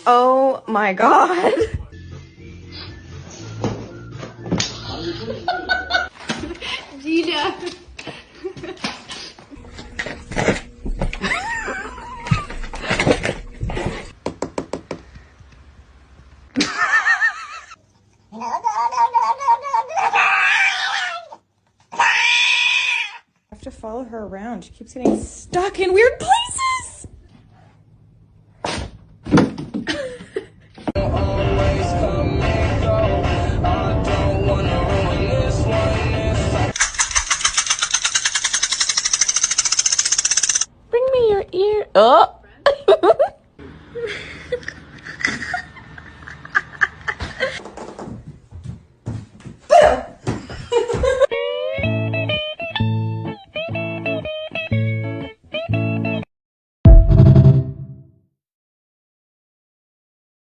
Oh my god. Gina. I have to follow her around. She keeps getting stuck in weird places. Bring me your ear. Oh.